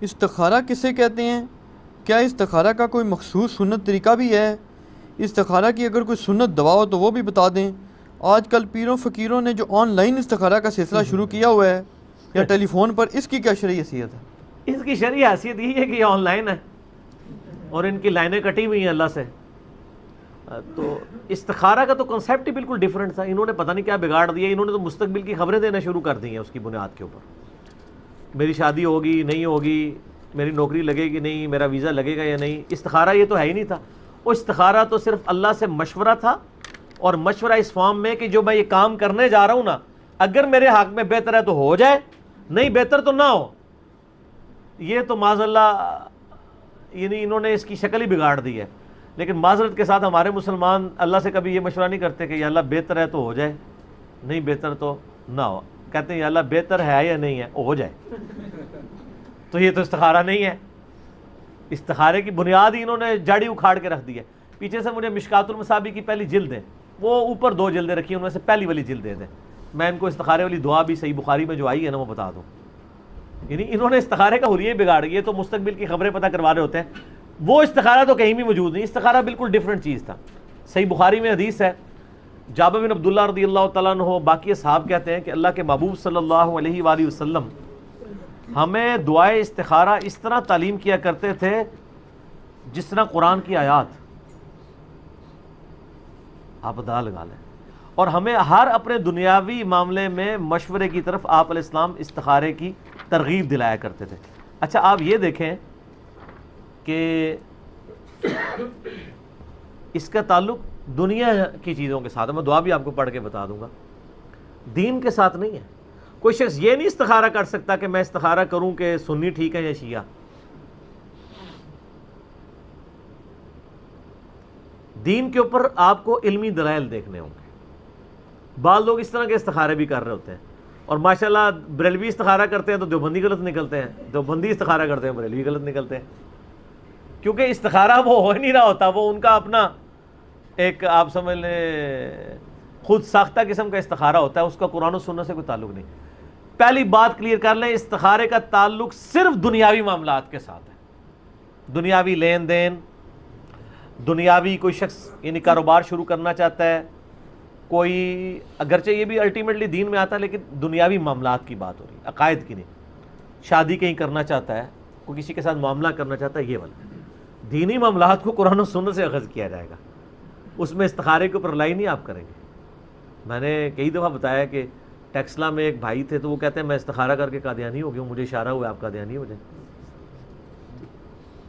استخارہ کسے کہتے ہیں؟ کیا استخارہ کا کوئی مخصوص سنت طریقہ بھی ہے؟ استخارہ کی اگر کوئی سنت دوا ہو تو وہ بھی بتا دیں۔ آج کل پیروں فقیروں نے جو آن لائن استخارہ کا سلسلہ شروع کیا ہوا ہے یا ٹیلی فون پر، اس کی کیا شرعی حیثیت ہے؟ اس کی شرعی حیثیت یہ ہے کہ یہ آن لائن ہے اور ان کی لائنیں کٹی ہوئی ہیں اللہ سے۔ تو استخارہ کا تو کنسیپٹ ہی بالکل ڈیفرنٹ تھا، انہوں نے پتہ نہیں کیا بگاڑ دیا، انہوں نے تو مستقبل کی خبریں دینا شروع کر دی ہیں اس کی بنیاد کے اوپر، میری شادی ہوگی نہیں ہوگی، میری نوکری لگے گی نہیں، میرا ویزا لگے گا یا نہیں۔ استخارہ یہ تو ہے ہی نہیں تھا، وہ استخارہ تو صرف اللہ سے مشورہ تھا، اور مشورہ اس فارم میں کہ جو میں یہ کام کرنے جا رہا ہوں نا، اگر میرے حق میں بہتر ہے تو ہو جائے، نہیں بہتر تو نہ ہو۔ یہ تو معاذ اللہ یعنی انہوں نے اس کی شکل ہی بگاڑ دی ہے۔ لیکن معذرت کے ساتھ ہمارے مسلمان اللہ سے کبھی یہ مشورہ نہیں کرتے کہ یا اللہ بہتر ہے تو ہو جائے، نہیں بہتر تو نہ ہو، کہتے ہیں یا اللہ بہتر ہے یا نہیں ہے ہو جائے۔ تو یہ تو استخارہ نہیں ہے، استخارے کی بنیاد ہی انہوں نے جاڑی اکھاڑ کے رکھ دی ہے۔ پیچھے سے مجھے مشکات المصابی کی پہلی جلد ہے، وہ اوپر 2 جلدیں رکھی ہیں، ان میں سے پہلی والی جلد دے دیں، میں ان کو استخارے والی دعا بھی صحیح بخاری میں جو آئی ہے نا وہ بتا دوں۔ یعنی انہوں نے استخارے کا حلیہ بگاڑ گیا، تو مستقبل کی خبریں پتہ کروا رہے ہوتے ہیں، وہ استخارہ تو کہیں بھی موجود نہیں، استخارہ بالکل ڈیفرنٹ چیز تھا۔ صحیح بخاری میں حدیث ہے، جابر بن عبداللہ رضی اللہ تعالیٰ عنہ باقی اصحاب کہتے ہیں کہ اللہ کے محبوب صلی اللہ علیہ وآلہ وسلم ہمیں دعائے استخارہ اس طرح تعلیم کیا کرتے تھے جس طرح قرآن کی آیات، آپ ادا لگا لیں، اور ہمیں ہر اپنے دنیاوی معاملے میں مشورے کی طرف آپ علیہ السلام استخارے کی ترغیب دلایا کرتے تھے۔ اچھا آپ یہ دیکھیں کہ اس کا تعلق دنیا کی چیزوں کے ساتھ ہے، میں دعا بھی آپ کو پڑھ کے بتا دوں گا، دین کے ساتھ نہیں ہے۔ کوئی شخص یہ نہیں استخارہ کر سکتا کہ میں استخارہ کروں کہ سنی ٹھیک ہے یا شیعہ۔ دین کے اوپر آپ کو علمی دلائل دیکھنے ہوں گے۔ بعض لوگ اس طرح کے استخارے بھی کر رہے ہوتے ہیں، اور ماشاءاللہ بریلوی استخارہ کرتے ہیں تو دیوبندی غلط نکلتے ہیں، دیوبندی استخارہ کرتے ہیں بریلوی غلط نکلتے ہیں، کیونکہ استخارہ وہ ہو ہی نہیں رہا ہوتا، وہ ان کا اپنا ایک آپ سمجھ لیں خود ساختہ قسم کا استخارہ ہوتا ہے، اس کا قرآن و سنت سے کوئی تعلق نہیں۔ پہلی بات کلیئر کر لیں، استخارے کا تعلق صرف دنیاوی معاملات کے ساتھ ہے، دنیاوی لین دین، دنیاوی کوئی شخص یعنی کاروبار شروع کرنا چاہتا ہے، کوئی اگرچہ یہ بھی الٹیمیٹلی دین میں آتا ہے لیکن دنیاوی معاملات کی بات ہو رہی ہے، عقائد کی نہیں۔ شادی کہیں کرنا چاہتا ہے، کوئی کسی کے ساتھ معاملہ کرنا چاہتا ہے، یہ والا دینی معاملات کو قرآن و سنت سے اخذ کیا جائے گا، اس میں استخارے کے اوپر رلائی نہیں آپ کریں گے۔ میں نے کئی دفعہ بتایا کہ ٹیکسلا میں ایک بھائی تھے، تو وہ کہتے ہیں میں استخارہ کر کے قادیانی ہو گیا ہوں، مجھے اشارہ ہوا آپ قادیانی ہو جائیں۔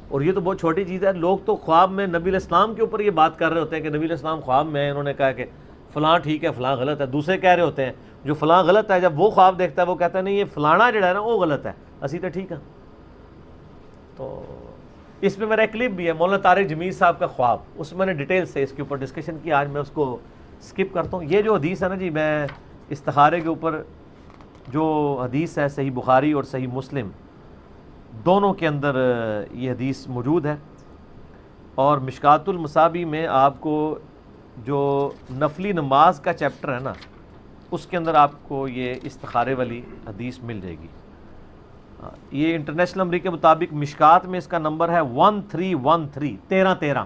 اور یہ تو بہت چھوٹی چیز ہے، لوگ تو خواب میں نبی علیہ السلام کے اوپر یہ بات کر رہے ہوتے ہیں کہ نبی علیہ السلام خواب میں انہوں نے کہا کہ فلاں ٹھیک ہے فلاں غلط ہے، دوسرے کہہ رہے ہوتے ہیں جو فلاں غلط ہے، جب وہ خواب دیکھتا ہے وہ کہتا ہے نہیں یہ فلانا جڑا ہے نا وہ غلط ہے، اسی تو ٹھیک ہے۔ تو اس میں میرا ایک کلپ بھی ہے مولانا طارق جمیل صاحب کا خواب، اس میں نے ڈیٹیل سے اس کے اوپر ڈسکشن کی، آج میں اس کو سکپ کرتا ہوں۔ یہ جو حدیث ہے نا جی، میں استخارے کے اوپر جو حدیث ہے صحیح بخاری اور صحیح مسلم دونوں کے اندر یہ حدیث موجود ہے، اور مشکات المصابی میں آپ کو جو نفلی نماز کا چیپٹر ہے نا اس کے اندر آپ کو یہ استخارے والی حدیث مل جائے گی۔ یہ انٹرنیشنل نمبر کے مطابق مشکات میں اس کا نمبر ہے 1313 1313،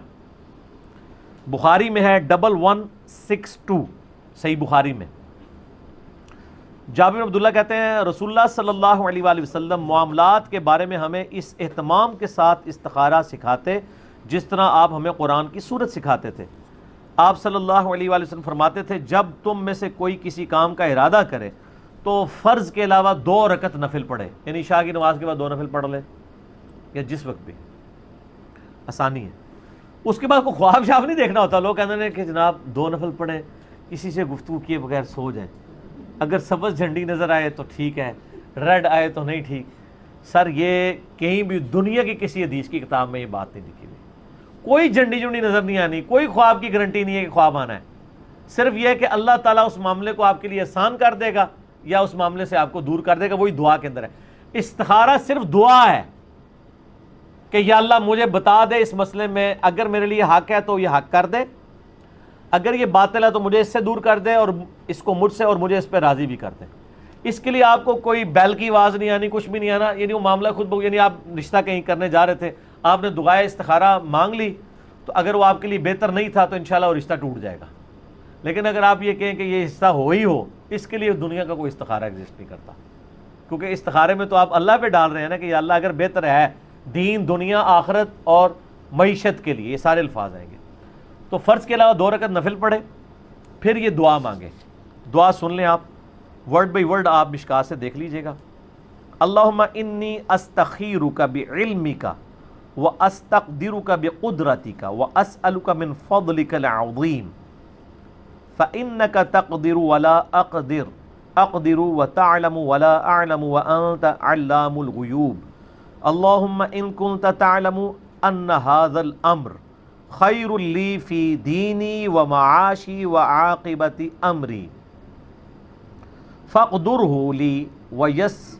بخاری میں ہے 1162 صحیح بخاری میں۔ جابر بن عبداللہ کہتے ہیں رسول اللہ صلی اللہ علیہ وآلہ وسلم معاملات کے بارے میں ہمیں اس اہتمام کے ساتھ استخارہ سکھاتے جس طرح آپ ہمیں قرآن کی سورت سکھاتے تھے۔ آپ صلی اللہ علیہ وآلہ وسلم فرماتے تھے جب تم میں سے کوئی کسی کام کا ارادہ کرے تو فرض کے علاوہ 2 رکعت نفل پڑھے، یعنی عشاء کی نماز کے بعد 2 نفل پڑھ لے یا جس وقت بھی، آسانی ہے۔ اس کے بعد کوئی خواب شاف نہیں دیکھنا ہوتا، لوگ کہتے ہیں کہ جناب 2 نفل پڑھیں، کسی سے گفتگو کیے بغیر سو جائیں، اگر سبز جھنڈی نظر آئے تو ٹھیک ہے، ریڈ آئے تو نہیں ٹھیک۔ سر یہ کہیں بھی دنیا کی کسی حدیث کی کتاب میں یہ بات نہیں لکھی ہوئی، کوئی جھنڈی جھنڈی نظر نہیں آنی، کوئی خواب کی گارنٹی نہیں ہے کہ خواب آنا ہے، صرف یہ ہے کہ اللہ تعالیٰ اس معاملے کو آپ کے لیے آسان کر دے گا یا اس معاملے سے آپ کو دور کر دے گا، وہی دعا کے اندر ہے۔ استخارہ صرف دعا ہے کہ یا اللہ مجھے بتا دے اس مسئلے میں، اگر میرے لیے حق ہے تو یہ حق کر دے، اگر یہ باطل ہے تو مجھے اس سے دور کر دے اور اس کو مجھ سے اور مجھے اس پہ راضی بھی کر دے۔ اس کے لیے آپ کو کوئی بیل کی آواز نہیں آنی، کچھ بھی نہیں آنا، یعنی وہ معاملہ خود بخود، یعنی آپ رشتہ کہیں کرنے جا رہے تھے، آپ نے دعائے استخارہ مانگ لی، تو اگر وہ آپ کے لیے بہتر نہیں تھا تو انشاءاللہ وہ رشتہ ٹوٹ جائے گا۔ لیکن اگر آپ یہ کہیں کہ یہ حصہ ہو ہی ہو، اس کے لیے دنیا کا کوئی استخارہ ایگزسٹ نہیں کرتا، کیونکہ استخارے میں تو آپ اللہ پہ ڈال رہے ہیں نا کہ یا اللہ اگر بہتر ہے دین، دنیا، آخرت اور معیشت کے لیے، یہ سارے الفاظ آئیں گے۔ تو فرض کے علاوہ 2 رکعت نفل پڑھے، پھر یہ دعا مانگے۔ دعا سن لیں آپ، ورڈ بائی ورڈ آپ مشکات سے دیکھ لیجئے گا۔ اللہم انی استخیرک بعلمک واستقدرک بقدرتک واسألک من فضلک العظیم فإنک تقدر ولا اقدر وتعلم ولا اعلم وانت علام الغیوب اللہم ان کنت تعلم ان هذا الامر خیر لی فی دینی ومعاشی وعاقبت امری فاقدرہ لی ویسرہ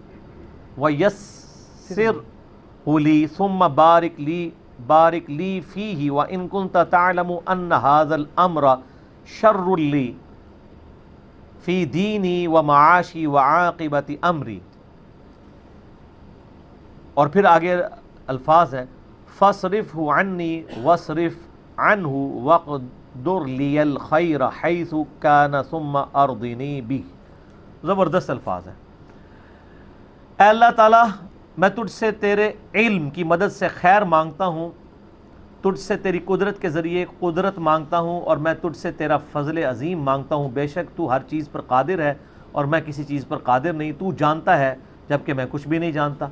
لی ثم بارک لی فیہ وان کنت تعلم ان هذا الامر شر لی فی دینی ومعاشی وعاقبت امری۔ اور پھر آگے الفاظ ہے فاصرفہ عنی واصرف عنہ واقدر لی الخیر حیث کان ثم ارضنی بہ۔ زبردست الفاظ ہے۔ اے اللہ تعالیٰ، میں تجھ سے تیرے علم کی مدد سے خیر مانگتا ہوں، تجھ سے تیری قدرت کے ذریعے قدرت مانگتا ہوں، اور میں تجھ سے تیرا فضل عظیم مانگتا ہوں۔ بے شک تو ہر چیز پر قادر ہے اور میں کسی چیز پر قادر نہیں، تو جانتا ہے جبکہ میں کچھ بھی نہیں جانتا،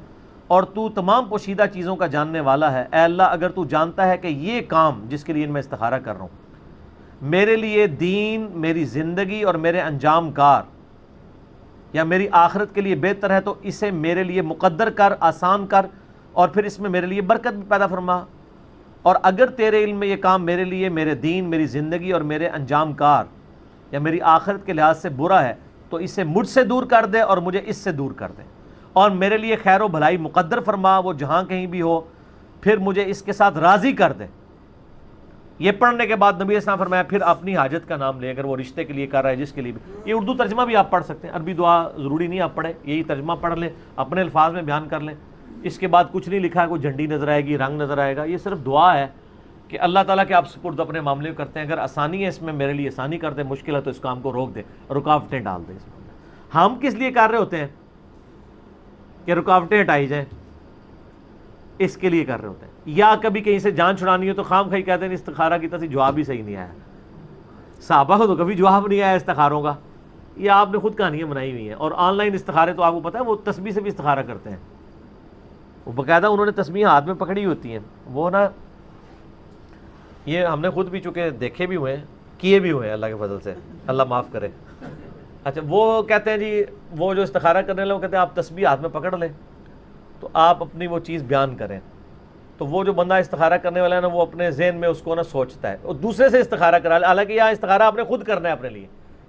اور تو تمام پوشیدہ چیزوں کا جاننے والا ہے۔ اے اللہ، اگر تو جانتا ہے کہ یہ کام جس کے لیے میں استخارہ کر رہا ہوں میرے لیے دین، میری زندگی اور میرے انجام کار یا میری آخرت کے لیے بہتر ہے، تو اسے میرے لیے مقدر کر، آسان کر، اور پھر اس میں میرے لیے برکت بھی پیدا فرما۔ اور اگر تیرے علم میں یہ کام میرے لیے، میرے دین، میری زندگی اور میرے انجام کار یا میری آخرت کے لحاظ سے برا ہے، تو اسے مجھ سے دور کر دے اور مجھے اس سے دور کر دے، اور میرے لیے خیر و بھلائی مقدر فرما، وہ جہاں کہیں بھی ہو، پھر مجھے اس کے ساتھ راضی کر دے۔ یہ پڑھنے کے بعد نبی علیہ السلام فرمایا پھر اپنی حاجت کا نام لے، اگر وہ رشتے کے لیے کر رہا ہے، جس کے لیے بھی۔ یہ اردو ترجمہ بھی آپ پڑھ سکتے ہیں، عربی دعا ضروری نہیں آپ پڑھیں، یہی ترجمہ پڑھ لیں، اپنے الفاظ میں بیان کر لیں۔ اس کے بعد کچھ نہیں لکھا ہے، کوئی جھنڈی نظر آئے گی، رنگ نظر آئے گا، یہ صرف دعا ہے کہ اللہ تعالیٰ کے آپ سپرد اپنے معاملے میں کرتے ہیں، اگر آسانی ہے اس میں میرے لیے آسانی کر دے، مشکل ہے تو اس کام کو روک دے، رکاوٹیں ڈال دے اس میں۔ ہم کس لیے کر رہے ہوتے ہیں کہ رکاوٹیں ہٹائی جائیں، اس کے لیے کر رہے ہوتے ہیں۔ یا کبھی کہیں سے جان چھڑانی ہو تو خام خواہ کہتے ہیں استخارہ کی طرف جواب ہی صحیح نہیں آیا۔ صحابہ کو تو کبھی جواب نہیں آیا استخاروں کا، یہ آپ نے خود کہانیاں بنائی ہوئی ہیں۔ اور آن لائن استخارے تو آپ کو پتہ ہے وہ تسبیح سے بھی استخارہ کرتے ہیں، وہ باقاعدہ انہوں نے تسبیح ہاتھ میں پکڑی ہوتی ہیں، وہ نا یہ ہم نے خود بھی چونکہ دیکھے بھی ہوئے ہیں، کیے بھی ہوئے ہیں اللہ کے فضل سے، اللہ معاف کرے۔ اچھا، وہ کہتے ہیں جی، وہ جو استخارہ کرنے والے وہ کہتے ہیں آپ تسبیح ہاتھ میں پکڑ لیں تو آپ اپنی وہ چیز بیان کریں، تو وہ جو بندہ استخارہ کرنے والا ہے نا، وہ اپنے ذہن میں اس کو نا سوچتا ہے، اور دوسرے سے استخارہ کرا لے، حالانکہ یہاں استخارہ آپ نے خود کرنا ہے اپنے لیے،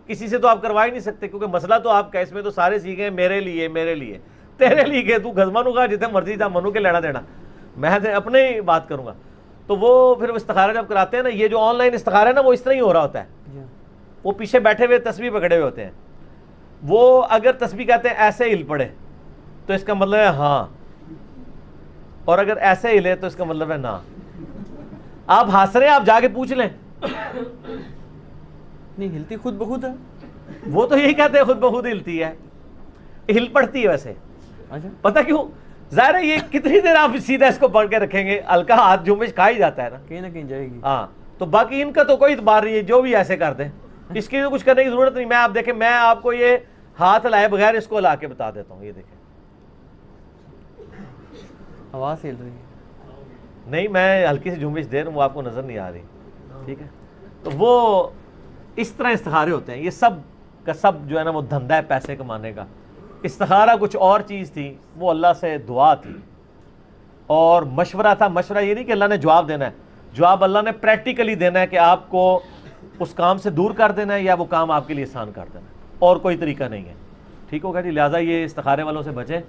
کسی سے تو آپ کروا ہی نہیں سکتے، کیونکہ مسئلہ تو آپ کا اس میں تو سارے سیکھے ہیں میرے لیے، میرے لیے، تیرے لیے کہ تو گزمانوں کا جتنے مرضی تھا منو کے لینا دینا، میں اپنے ہی بات کروں گا۔ تو وہ پھر استخارہ جب کراتے ہیں نا، یہ جو آن لائن استخارہ ہے نا، وہ اس طرح ہی ہو رہا ہوتا ہے، وہ پیچھے بیٹھے ہوئے تسبیح پکڑے ہوئے ہوتے ہیں، وہ اگر تسبیح کہتے ہیں ایسے ہل پڑے تو اس کا مطلب ہے ہاں، اور اگر ایسے ہلے تو اس کا مطلب ہے نا۔ آپ ہنس رہے ہیں، آپ جا کے پوچھ لیں، نہیں ہلتی خود بخود ہے، وہ تو یہی کہتے ہیں خود بخود ہلتی ہے، ہل پڑتی ہے ویسے۔ اچھا پتہ کیوں؟ ظاہر ہے یہ کتنی دیر آپ سیدھا اس کو پڑھ کے رکھیں گے، ہلکا ہاتھ جھومش کھا ہی جاتا ہے نا، کہیں نہ کہیں جائے گی۔ ہاں، تو باقی ان کا تو کوئی اعتبار نہیں ہے، جو بھی ایسے کر دیں، اس کی کچھ کرنے کی ضرورت نہیں۔ میں آپ دیکھیں، میں آپ کو یہ ہاتھ لائے بغیر اس کو لا کے بتا دیتا ہوں، یہ دیکھیں، آواز ہل رہی ہے، نہیں میں ہلکی سی جھومش دے رہا ہوں، وہ آپ کو نظر نہیں آ رہی، ٹھیک ہے؟ تو وہ اس طرح استخارے ہوتے ہیں، یہ سب کا سب جو ہے نا وہ دھندا ہے پیسے کمانے کا۔ استخارہ کچھ اور چیز تھی، وہ اللہ سے دعا تھی اور مشورہ تھا۔ مشورہ یہ نہیں کہ اللہ نے جواب دینا ہے، جواب اللہ نے پریکٹیکلی دینا ہے کہ آپ کو اس کام سے دور کر دینا ہے یا وہ کام آپ کے لیے آسان کر دینا ہے، اور کوئی طریقہ نہیں ہے، ٹھیک ہوگا جی؟ لہٰذا یہ استخارے والوں سے بچیں۔